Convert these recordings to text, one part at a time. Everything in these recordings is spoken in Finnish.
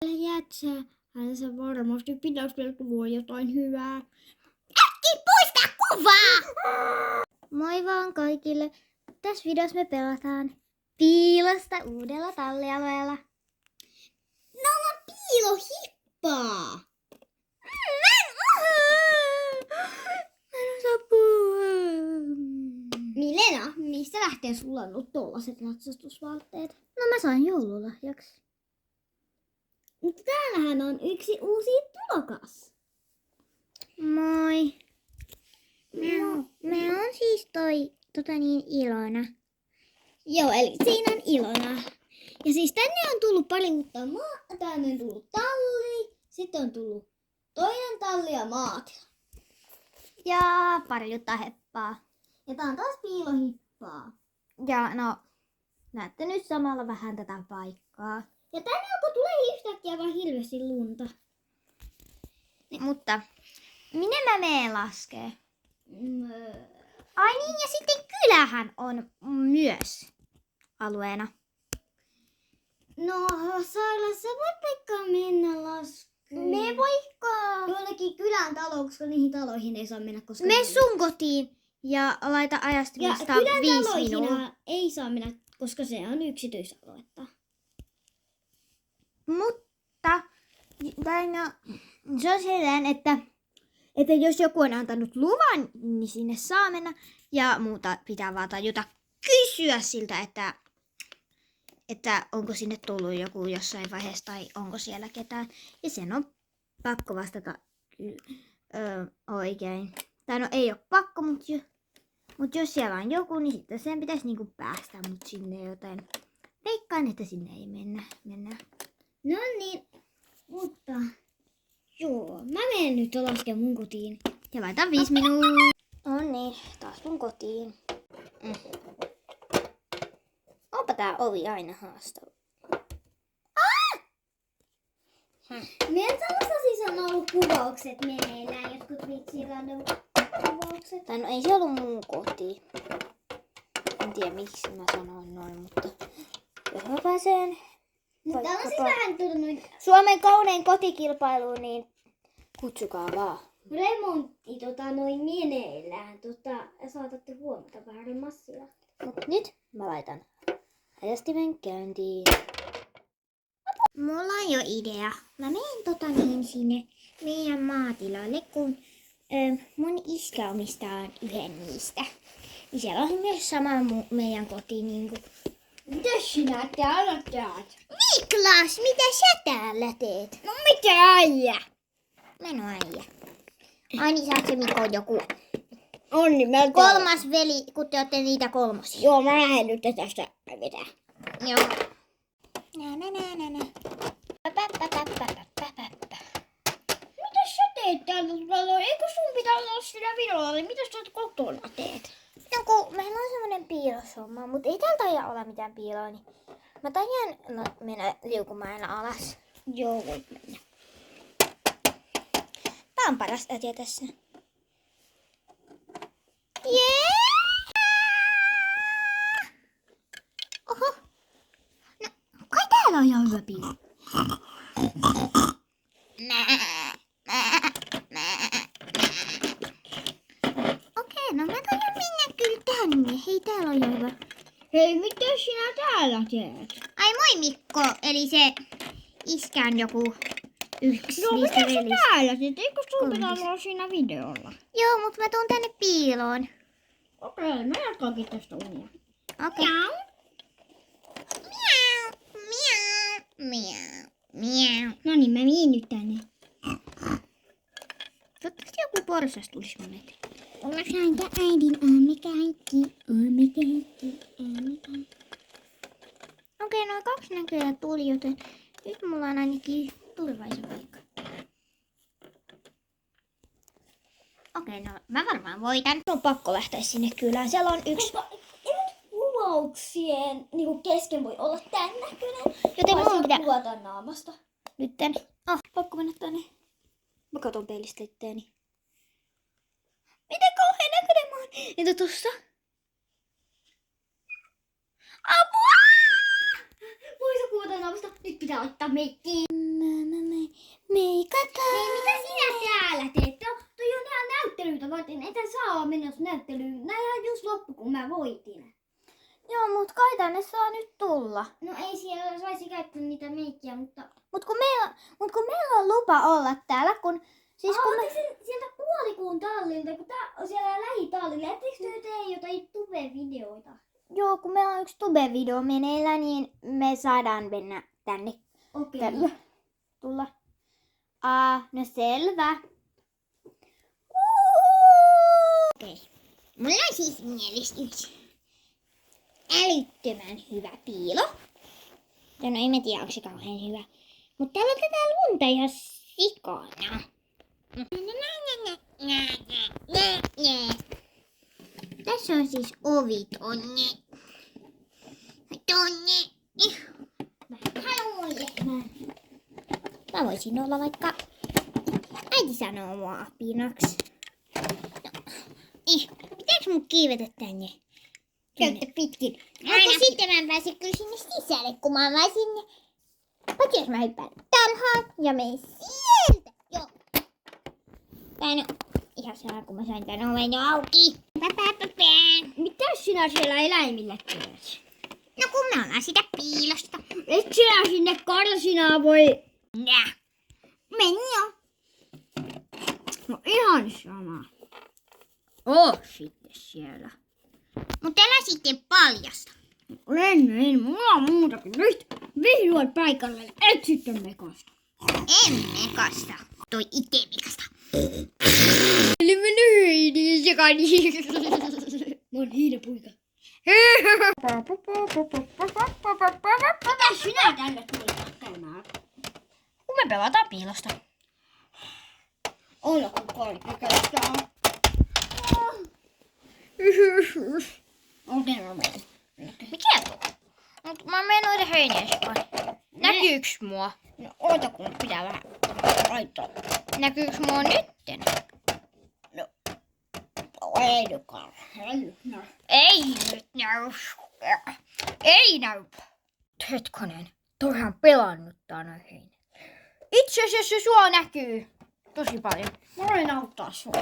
Jätsä, hänessä varmasti pitäisi vielä puhua jotain hyvää. Äkki poista kuvaa! Moi vaan kaikille. Tässä videossa me pelataan piilosta uudella tallialueella. No on piilohippaa! Mä en osaa puhua. Milena, mistä lähtee sulla on ollut tollaset ratsastusvaatteet? No mä sain joululahjaksi. Mutta täällähän on yksi uusi tulokas. Moi. Mä on siis Ilona. Joo, eli siinä on Ilona. Ja siis tänne on tullut pari uutta tänne on tullut talli, sitten on tullut toinen talli ja maatila. Ja pari juttaa heppaa. Ja tää on taas piilohippaa. Ja no, näette nyt samalla vähän tätä paikkaa. Ja tänne alkoi tulee yhtäkkiä vaan hirveästi lunta. Mutta minne mä meen laskee? Ai niin, ja sitten kylähän on myös alueena. No, Saara, sä voit vaikka mennä laskuun. Me voikkaa. Jollekin kylän taloon, koska niihin taloihin ei saa mennä, koska... Me sun kotiin ja laita ajastimista 5 minuuttia. Ei saa mennä, koska se on yksityisaluetta. Mutta se on sellainen, että jos joku on antanut luvan, niin sinne saa mennä. Ja muuta pitää vaan tajuta kysyä siltä, että onko sinne tullut joku jossain vaiheessa tai onko siellä ketään. Ja sen on pakko vastata oikein. Tai no ei ole pakko, mutta jos siellä on joku, niin sitten sen pitäisi niinku päästä mut sinne, joten veikkaan, että sinne ei mennä. No niin, mutta... Joo, mä menen nyt laskemaan mun kotiin. Ja laitan 5 minuuttia. On niin, taas mun kotiin. Onpa tää ovi aina haastava. Meidän talossa siis on ollut kuvaukset meneillään, jotkut Vitsirannan kuvaukset. Tai no ei se ollut mun koti. En tiedä miksi mä sanoin noin, mutta jos mä pääsen Täällä on siis vähän tullut Suomen kaunein kotikilpailuun, niin kutsukaa vaan. remontti meneillään. Saatatte huomata vähän massia. Mut nyt mä laitan ajastimen käyntiin. Mulla on jo idea. Mä menen sinne meidän maatilalle, kun mun iskä omistaa yhden niistä. Niin siellä on myös sama meidän koti niinku. Mitä sinä täällä teet? Niklas, mitä sä täällä teet? No mitä äijä? Mä en oo äijä. Ai niin, sä oot se Mikko joku On niin, mä kolmas veli, kun te ootte niitä kolmosia. Joo, mä lähden nyt tästä vetää. Joo. Nä. Mitä sä teet täällä? Eikö sun pitää olla siinä videolla? Mitä sä kotona teet? No kun meillä on semmonen piiloshomma, mutta ei täältä taida olla mitään piiloa, niin mä taidan mennä liukumailla alas. Joo, voit mennä. Tää on paras asia tässä. Jee! Oho! No, kai täällä on ihan hyvä piilo. Okei, no mä taidan mennä kyllä tänne. Hei, täällä on ihan hyvä. Hei, mitä sinä täällä teet? Ai moi Mikko, eli se iskän joku yksi No, niistä mitä sä velistä. täällä teet? Eikö sun pitää Kolmesta. olla siinä videolla? Joo, mutta mä tuun tänne piiloon. Okei, mä jatkankin tästä unia. Okei. Miau. No niin, mä miin nyt tänne. Toivottavasti joku porsas tulisi mun eteen. Mä sain tää äidin aamme kaikki. Okei, noin 2 näköjään tuli, joten nyt mulla on ainakin turvallisen paikka. Okei, no mä varmaan voitan. On pakko lähteä sinne kylään. Siellä on yksi. Mutta ei nyt kuvauksien niin kesken voi olla tän näköinen. Joten mun pitää kuvata naamasta. nytten. Pakko mennä tänne. Mä katon peilistä itteeni. Miten kauhean näköinen mä oon? Entä tossa? Apua! Voisi kuvata naamasta. Nyt pitää ottaa meikkiä. Meikata. Hei, mitä sinä täällä teet? Toi on ihan näyttelyitä varten. Etä saa mennä näyttelyyn. Näinhän just loppu, kun mä voitin. Joo, mut kai tänne saa nyt tulla. No ei siellä saisi käyttää niitä meikkiä, mutta... Mut kun meillä on lupa olla täällä, kun... Siis kun me... sieltä puolikuun tallilta, kun tää on siellä lähitallilla. Etteikö te tee jotain tube-videoita? Joo, kun meillä on yksi tube-video meneillä, niin me saadaan mennä tänne. Okei. Tänne. Tulla. No selvä. Okei. Mulla on siis mielessä yksi älyttömän hyvä piilo. No en mä tiedä, onko se kauhean hyvä. Mutta täällä on tätä lunta ihan sikana. Tässä on siis ovi tonne. Mä voisin olla vaikka... Äiti sanoo mua apinaksi. Pitääks mun kiivetä tänne? Käyttä pitkin. Mutta sitten mä en pääse kyllä sinne sisälle, kun mä oon vaan sinne. Mutta jos mä hyppään tänhaan ja menen sieltä. Joo. Tää on ihan sama, kun mä sain tän oven jo auki. Mitä sinä siellä eläimillä teet? No kun me ollaan sitä piilosta. Et sinä sinne karsinaa voi... Nää. Meni jo. No ihan sama. Oo sitten siellä. Mutta älä sitten paljasta. En, mulla on muutakin. Nyt vihdoin paikalle, et sitten mekasta. En mekasta. Toi ite mekasta. Eli mennyt hiiliin sekani. Mä oon hiilepuika. Mitä sinä tänne tulit käymään? Kun me pelataan piilosta. Olla kun kaikki käyttää. Okei, mä menen. Mikä tuo? Mut mä menen noita heiniä sekaan. Näkyyks mua? No oota kun pitää vähän laittaa. Näkyyks mua nytten? Ei nytkään. Ei nyt näy. Ei näy. Hetkonen. Toihan pelannut tää noin heinä. Itse asiassa sua näkyy tosi paljon. Mä voin auttaa sua.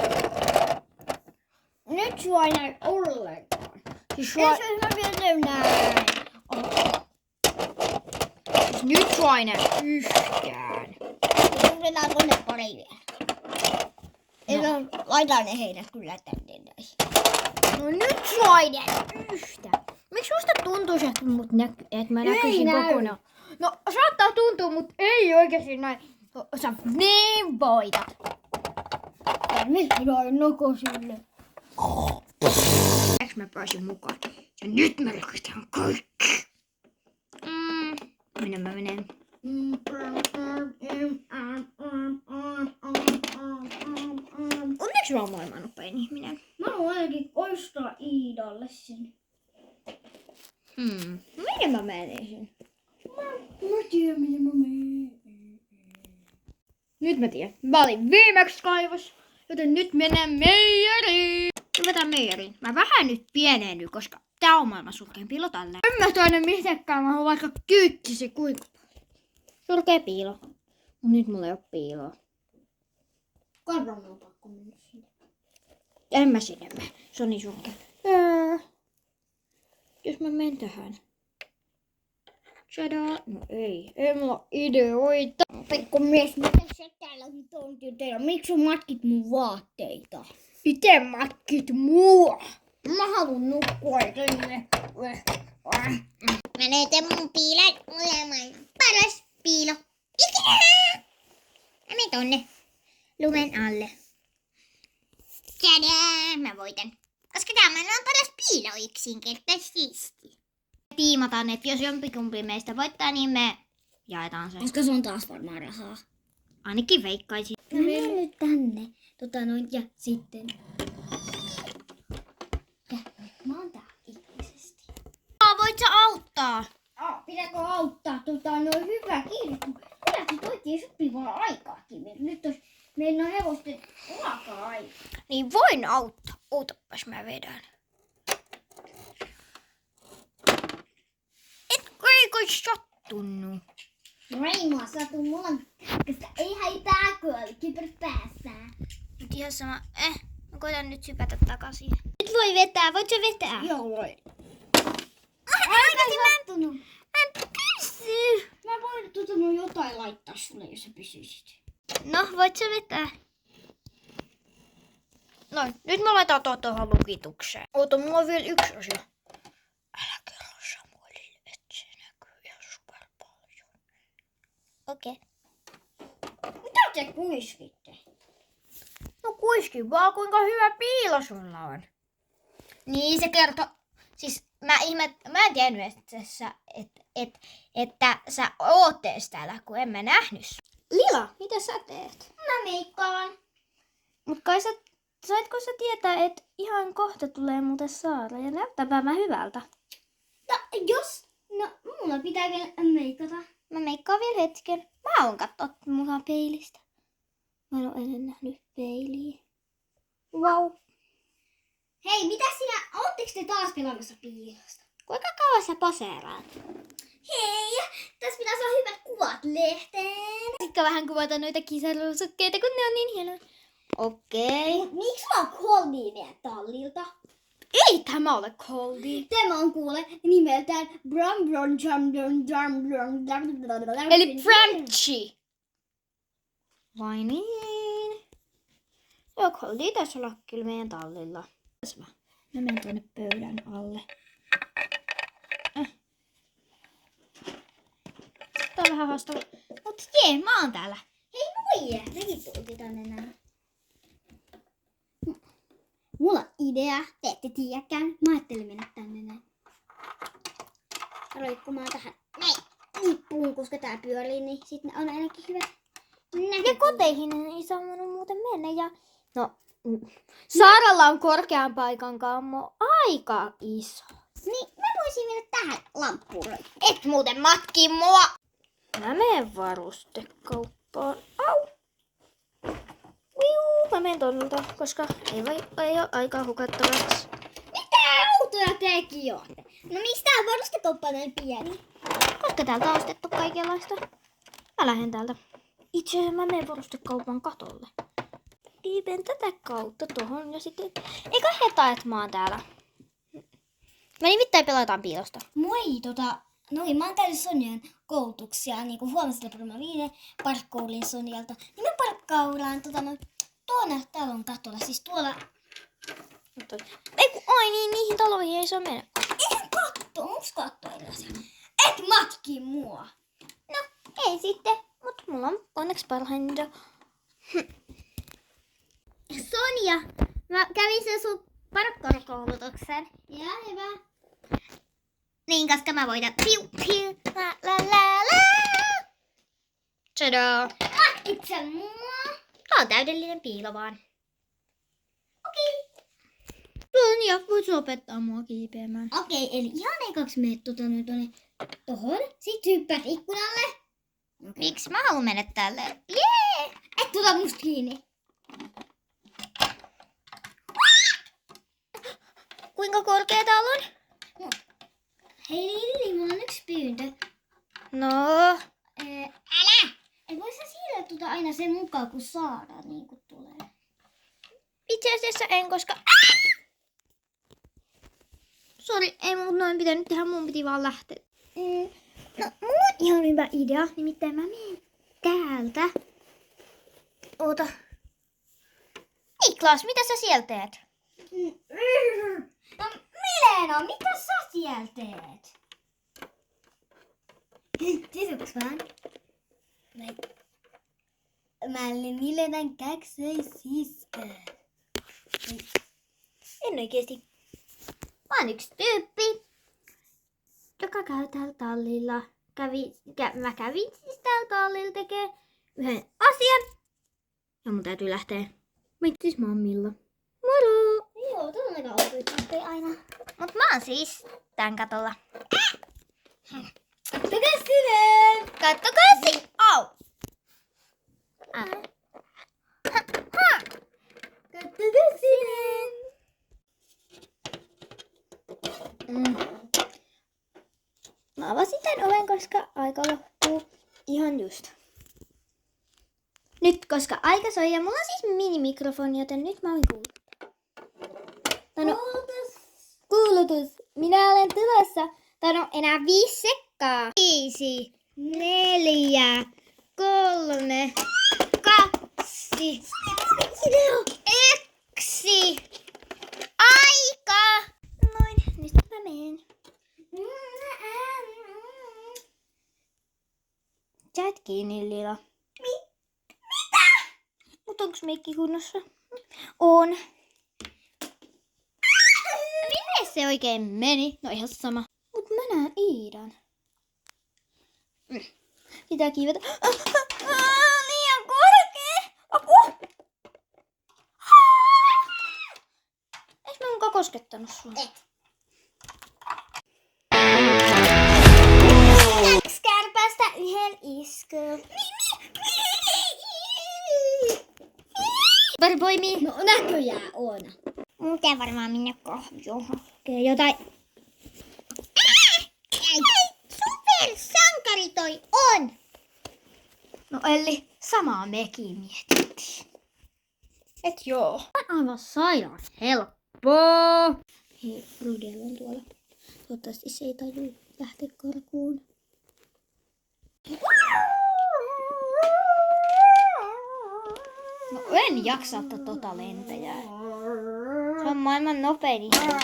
Nyt sua ei näy ollenkaan. Siis sua... Jos mä vielä näin. Siis nyt sua ei näy yhtään. Otetaan tonne pari vielä. No. Laitaan ne heinät kyllä tänne näin. No nyt sua ei näy yhtään. Miksi susta tuntuisi, että mut että mä näkyisin kokonaan? No saattaa tuntua, mut ei oikeesti näin. Sä niin voitat. Vihdoin nokosille. Eks mä pääsin mukaan? Ja nyt me rikotaan kaikki. Minä mä menen. Onneksi mä oon maailman nopein ihminen. Mä haluan ainakin ostaa Iidalle sen. Minne mä menisin? Mä tiedän mihin mä menen. Nyt mä tiedän. Mä olin viimeksi kaivos, joten nyt mennään meijeriin. Hypätään meijeriin. Mä vähän nyt pienenny, koska tää on maailman surkein piilo tällä. En mä toinen mitenkään, mä haluan vaikka kyykkisi kuinka. Surkea piilo. Mut nyt mulla ei oo piiloa. Karvan on pakko mennä sinne. En mä sinne mene. Se on niin surkea. Jos mä menen tähän. Tadaa. No ei. Ei mulla ideoita. Pikkumies, mitä sä täällä nyt on teillä? Miksi sun matkit mun vaatteita? Ite matkit mua. Mä haluun nukkua tänne. Mä näytän mun piilan olemaan paras piilo ikinä. Mä menen tonne lumen alle. Tadaa, mä voitan. Koska tämä on paras piilo yksinkertaisesti. Tiimataan, että jos jompikumpi meistä voittaa, niin me jaetaan se. Koska se on taas varmaan rahaa. Ainakin veikkaisin. Mä menen nyt tänne. Ja sitten. Mä oon täällä ikuisesti. Voit sä auttaa? Pitääkö auttaa? Noin hyvä kiinni. Minäkin oikein sopivaa aikaakin. Nyt olisi meillä on hevosten ruoka-aika. Niin voin auttaa. Ootapas mä vedän. Et kuinka sattuu. sattunut? No ei mua satu, mulla on, koska ei haittaa, kun oli kypärä päässä. Nyt ihan sama. Mä koitan nyt sypätä takaisin. Nyt voi vetää. Voit sä vetää? Joo, voi. Aikaisin Sattunut. mä en pysy. Mä voin jotain laittaa sulle, jos sä pysyisit. No, voit sä vetää? Noin, nyt mä laitan tuohon lukitukseen. Oota, mulla on vielä yksi asia. Älä kerro Samuelille, että se näkyy ihan super paljon. Okei. Mitä te kuiskitte? No kuiskin vaan, kuinka hyvä piilo sulla on. Niin se kertoo. Siis mä en tiennyt, että sä oot ees täällä, kun en mä nähnyt. Lila, mitä sä teet? Mä meikkaan. Mut kai saitko sä tietää, että ihan kohta tulee muuten Saara ja näyttää vähän hyvältä. No, mulla pitää vielä meikata. Mä meikkaan vielä hetken. Mä oon katsoa mukaan peilistä. Mä en oo ennen nähnyt peiliä. Vau. Hei, mitä ootteko te taas pelaamassa piilosta? Kuinka kauan sä poseeraat? Hei, tässä pitäisi olla hyvät kuvat lehteen. Sitten vähän kuvata noita kisaruusukkeita, kun ne on niin hienoja. Okei. Miksi mä oon Coldy meidän tallilta? Ei tämä ole Coldy. Tämä on kuule nimeltään Brum Brum Jum Dum Dum Dum. Eli Frenchie. Vai niin? Joo, Coldy tässä olla kyllä meidän tallilla. Mä menen tuonne pöydän alle. Tää on vähän haastava. Mut jee, mä oon täällä. Hei moi! Mekin tultiin tänne näin. Mulla on idea. Te ette tiedäkään. Mä ajattelin mennä tänne näin. Roikkumaan tähän näin nippuun, koska tää pyörii, niin sitten on ainakin hyvä. Ja koteihin ei saanut muuten mennä. Ja no, Saaralla on korkean paikan kammo aika iso. Niin, mä voisin mennä tähän lamppuun. Et muuten matki mua! Mä menen varustekauppaan. Au! Viu, mä menen tonelta, koska ei ole aikaa hukattavaksi. Mitä autoja tekin ootte? No miksi tää varustekauppa näin pieni? Koska täältä on ostettu kaikenlaista. Mä lähden täältä. Itse asiassa mä menen varustekaupan katolle. Kiipeen tätä kautta tohon ja sitten... Eikä heta, että mä oon täällä. Mä nimittäin pelataan piilosta. Moi, mä oon käynyt Sonjan koulutuksia, niin kuin huomasin, että mä viiden parkkoulin Sonjalta. Niin me parkkaillaan tuolla talon katolla, siis tuolla... Oi niin, niihin taloihin ei saa mennä. Eihän onks katto erilaisia? Et matki mua! No, ei sitten, mut mulla on onneksi parhainta. Sonja, mä kävin sen sun parkkoulutuksen. Ja hyvä. Niin, koska mä voitan. Piu, piu, la la la la. Tadaa. Itse mua. Tää on täydellinen piilo vaan. Okei. Sonja, voit opettaa mua kiipeämään? Okei, eli ihan ekaksi menet tuonne tohon. Sitten hyppäät ikkunalle. Miksi mä haluan mennä tälle? Jee! Et tuta musta kiinni. Kuinka korkea täällä on? Hei Lilli, mulla on yksi pyyntö. No. Älä! Et vois sä siirrä aina sen mukaan, kun Saara niin kun tulee. Itse asiassa en, koska... Sori, ei mun noin pitänyt tehdä, mun piti vaan lähteä. No, mulla on ihan hyvä idea, nimittäin mä menen täältä. Oota. Niklas, mitä sä siellä teet? No Milena, mitä sä siellä teet? Sisuks vaan? Mä olin Milenan kaksoisisko. En oikeesti. Mä oon yksi tyyppi, joka käy täällä tallilla. Mä kävin siis täällä tallilla tekee yhden asian. Ja mun täytyy lähteä. Siis mä oon Milla. Moro! Joo, tuolla on aika outoja aina. Mut mä oon siis tän katolla. Kattokaa sinne! Kattokaa si! Au! Kattokaa sinne! No Mä avasin tän oven, koska aika loppuu ihan just. Nyt, koska aika soi ja mulla on siis minimikrofoni, joten nyt mä voin kuulutus. Minä olen tulossa. Tää on enää 5 sekkaa. 5, 4, 3, 2, 1. Aika! Noin, nyt mä menen. Sä et kiinni, Lila. Mitä? Mut onks meikki kunnossa? On. Minne se oikein meni? No ihan sama. Mut mä näen Iidan. Pitää kiivetä. Liian korkee! Apua! Eikö mä mukaan koskettanut sua? Et. Kärpästä yhden iskuun. Superpoimi. No näköjään on. Mun pitää varmaan mennä kahvioon. Jotain. Supersankari toi on! No Elli, samaa mekin mietittiin. Et joo. On aivan sairaan helppoa. Hei, Rudiel on tuolla. Toivottavasti se ei tajua lähteä karkuun. No en jaksa ottaa tota lentäjää. Se on maailman nopein ihminen.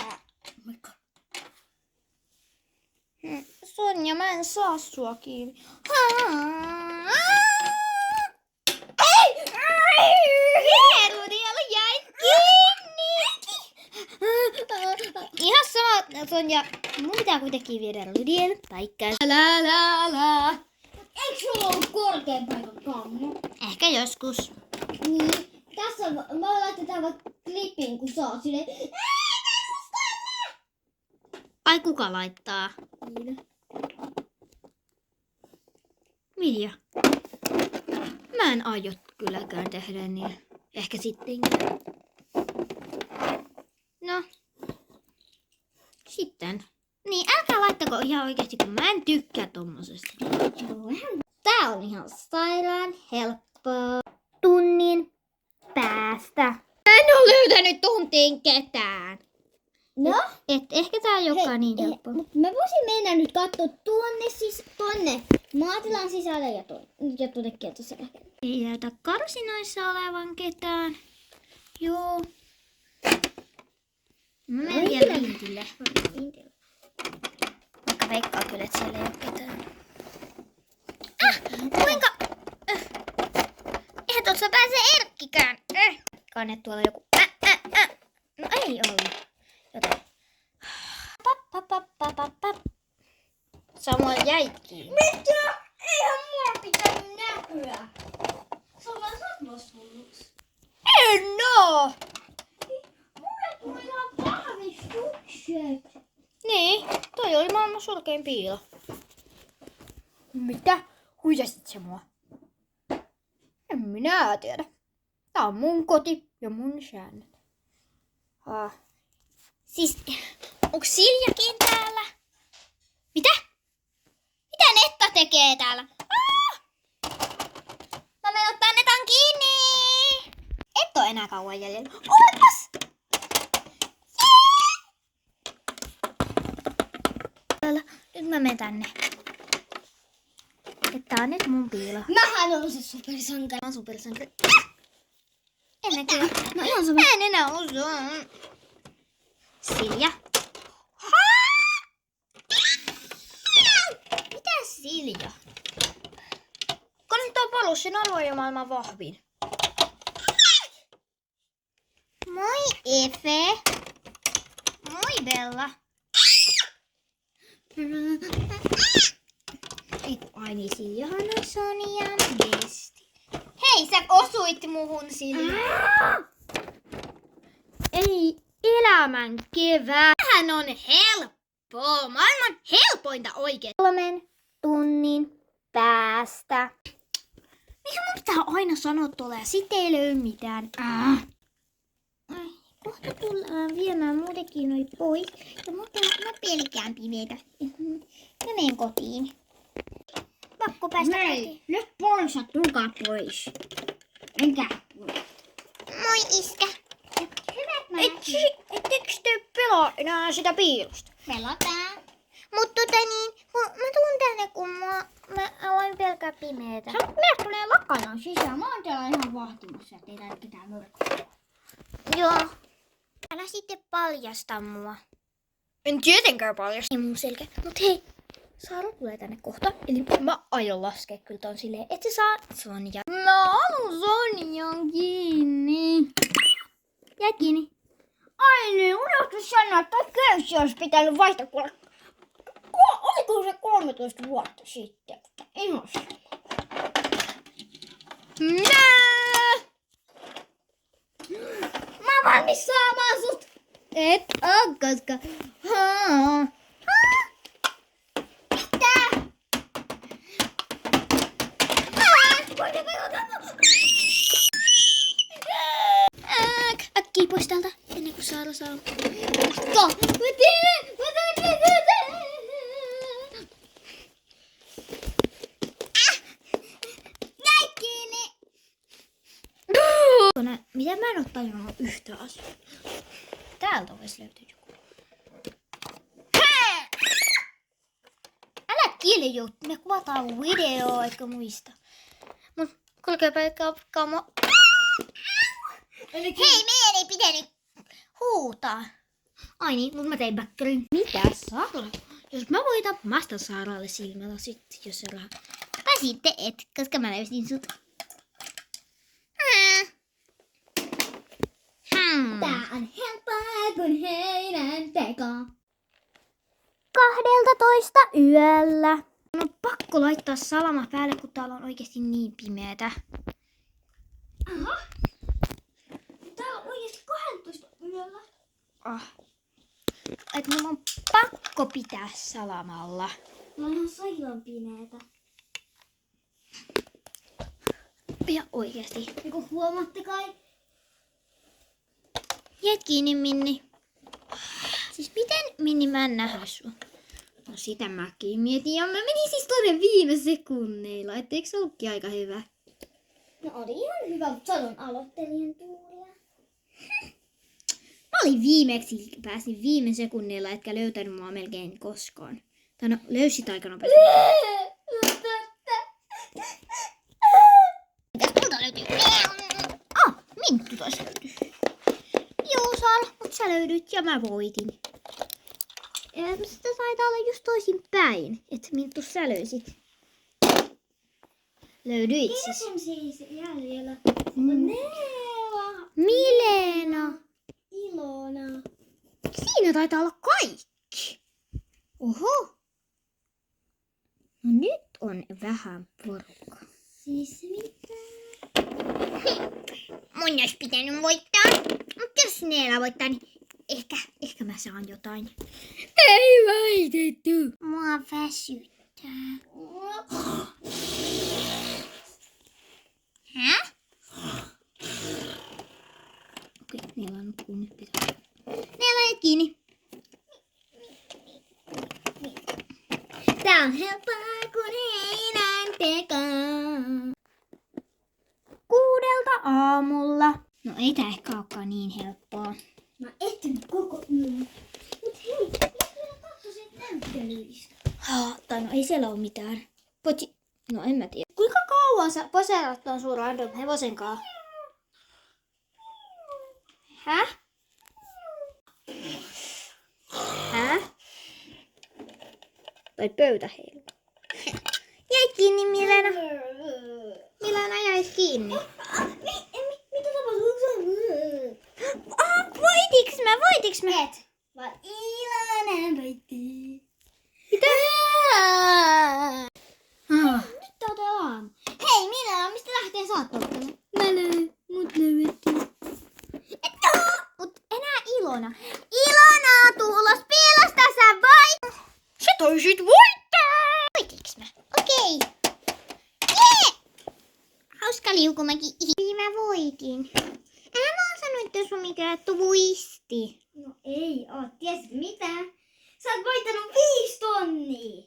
Sonja, mä en saa sua kiinni. Ei! Rudiel jäi kiinni! Ihan sama, Sonja. Mun pitää kuitenkin viedä Rudiel paikkaan. La. Eikö sulla ollut korkean paikan kammo? Ehkä joskus. Niin. Tässä mä laitetaan vaikka klipin, kun sä oot silleen. Ai kuka laittaa? Milja? Mä en aio kylläkään tehdä niin. Ehkä sittenkin. No. Sitten. Niin, älkää laittako ihan oikeesti, kun mä en tykkää tommosesta. Tää on ihan sairaan helppoa. Tunnin päästä. En oo löytänyt tuntiin ketään. No? Et ehkä tää ei olekaan niin helppoa. Mä voisin mennä nyt katsoa tonne maatilan sisälle ja tuonne kieltosäkeen. Ei näytä karsinoissa olevan ketään. Joo. Mä menen vielä vintille. Vaikka veikkaa kyllä, että siellä ei ole ketään. Kuinka? Eihän tuossa pääse Erkkikään. Kanne tuolla joku. No ei ollut. Joten. Samoin jäi kiinni. Mitä? Eihän mua pitänyt näkyä. Se on vaan sattumastunnuksi. En oo! Mulle tuli ihan vahvistukset. Niin, toi oli maailman surkein piilo. Mitä? Huijasit se mua? En minä tiedä. Tää on mun koti ja mun säännöt. Siis, onks Siljakin täällä? Mitä? Mitä Netta tekee täällä? Mä menen ottaa Netan kiinni! Et oo enää kauan jäljellä. Olepas! Nyt mä menen tänne. Tää on nyt mun piilo. Mähän on se supersankari. Mä oon supersankari. En näkyy. No ihan sama. Mä en enää osaa. Silja. Mitä Silja? Kun nyt on Polussin alue ja maailman vahvin. Moi Efe. Moi Bella. Ai niin, Siljahan on Sonjan besti. Hei, sä osuit muhun, Silja. Ei elämän kevää. Tämähän on helppoa. Maailman helpointa oikein. 3 tunnin päästä. Mikä mun pitää aina sanoa tuolla ja sit ei löy mitään. Ai, kohta tullaan viemään muutenkin noi pois. Ja mä pelkään pimeitä. Mä menen kotiin. Pakko päästä kotiin. Nyt ponsat, tulkaa pois. Enkä pois. Moi iskä. Hyvät naiset. Ettekö te pelaa enää sitä piilosta? Pelataan. Mutta mä tuun tänne, kun mä aloin pelkää pimeätä. Meillä tulee lakana sisään. Mä oon täällä ihan vahtimassa, ettei täällä ketään mörkää. Joo. Älä sitten paljasta mua. En tietenkään paljasta. Ei mun selkeä. Mut hei, Saara tulee tänne kohta. Eli mä aion laskea kyllä ton silleen, et sä saa Sonja. Mä haluun Sonjan kiinni. Jää kiinni. Ai niin, unohtu sanoa, että köysi olisi pitänyt vaihtaa kuule. Oliko se 13 vuotta sitten? Inossa. Mä oon valmis saamaan sut. Et oo, koska... Äkkiä pois täältä, ennen kuin Saara saa. Mä teen. Jäi kiinni. Mitä mä en oo tajunnut yhtä asiaa? Täältä vois löytyä joku. Älä kilju, me kuvataan videoa, eikö muista. Mut kulkeepa kamo. Hei, meidän ei pitänyt huutaa. Ai niin, mut mä tein backerin. Mitä Saara? Jos mä voitan, mä astan Saaralle silmällä sitten, jos se rahaa. Mä sitten et, koska mä löysin sut. Tää on helppoa kuin heinän teko. 12 yöllä. On pakko laittaa salama päälle, kun täällä on oikeesti niin pimeätä. Aha. Täällä on oikeesti 12 yöllä. Et mun on pakko pitää salamalla. Mä oon ihan sairaan pimeetä. Ja oikeesti. Eiku huomaatte kai? Jäät kiinni, Minni. Siis miten, Minni, mä en nähä sua? No sitä mäkin mietin. Ja mä menin siis tonne viime sekunneilla. Et eikö se ollutkin aika hyvä? No oli ihan hyvä, mutta sanon aloittelijan tuulia. Mä olin viimeksi, pääsin viime sekunneilla, etkä löytänyt mua melkein koskaan. Tai no, löysit aika nopeasti. Mitäs multa löytyy? Minttu taas löytyy. Joo, Saara, mut sä löydyt ja mä voitin. Sitä taitaa olla just toisin päin, että Minttu sä löysit. Löydyit siis. Ketä on siis jäljellä? Mm. Neela. Milena. Ilona. Siinä taitaa olla kaikki. Oho. No nyt on vähän porukka. Siis mitä? Mun olisi pitänyt voittaa. Mutta jos Neela voittaa, niin ehkä mä saan jotain. Ei väitetty. Mua väsyttää. Häh? Okei, Neela nukkuu nyt pitää. Neela ei kiinni. Tää on helppoa kuin heinän teko. 6 aamulla. No ei tää ehkä olekaan niin helppoa. Mä etsinyt koko yön. Mut hei, mitä vielä katsoisit näyttelyistä? Tai no ei siellä ole mitään. No en mä tiedä. Kuinka kauan sä poseerat ton sun random hevosen kanssa? Häh? Häh? Tai pöytä heilu. Jäi kiinni, Milena. Milena jäi kiinni. Mitä tapahtui? Voitiks mä? Et. Vaan Ilona voitti. Mitä? Nyt tää on tää aamu. Hei Milena, mistä lähtee saattoon? Mut löydettiin. Mut enää Ilona. Ilona, tuu ulos piilosta, sä voit! Sä taisit voittaa! Voitiks mä? Okei. Jee! Hauska liukumäki. Mä voitin. Mä oon sanonut, että sun mikä twisti? No ei oo, tiesitkö mitä? Sä oot voittanut 5 tonnia.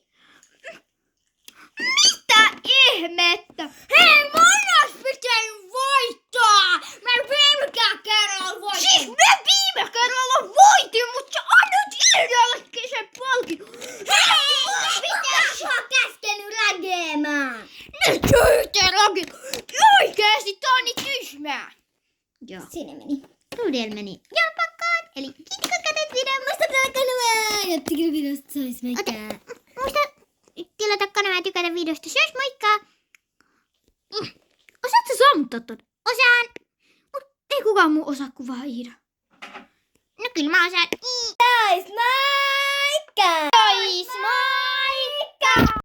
Mitä ihmettä? Hei, mun ois pitänyt voittaa! Mä viime kerralla voitin! Siis mä viime kerralla voitin, mutta sä annat yhdellekin sen palkin! Hei! Mitä sä oot käskenyt lägeemään? Nyt yhteen laki! Oikeesti tää on niin tyhmää! Joo. Sinne meni. Rudel meni jalpakkaan, eli kitkakätet videon. Muista tällä kanavaa, jotta kyllä videosta sais meikää. Muista tilata kanavaa ja tykätä videosta, se olisi moikka! Osaatko sammuttaa ton? Osaan! Mut ei kukaan muu osaa kuvaa Iida. No kyllä mä osaan. Sais moikka! Sais moikka!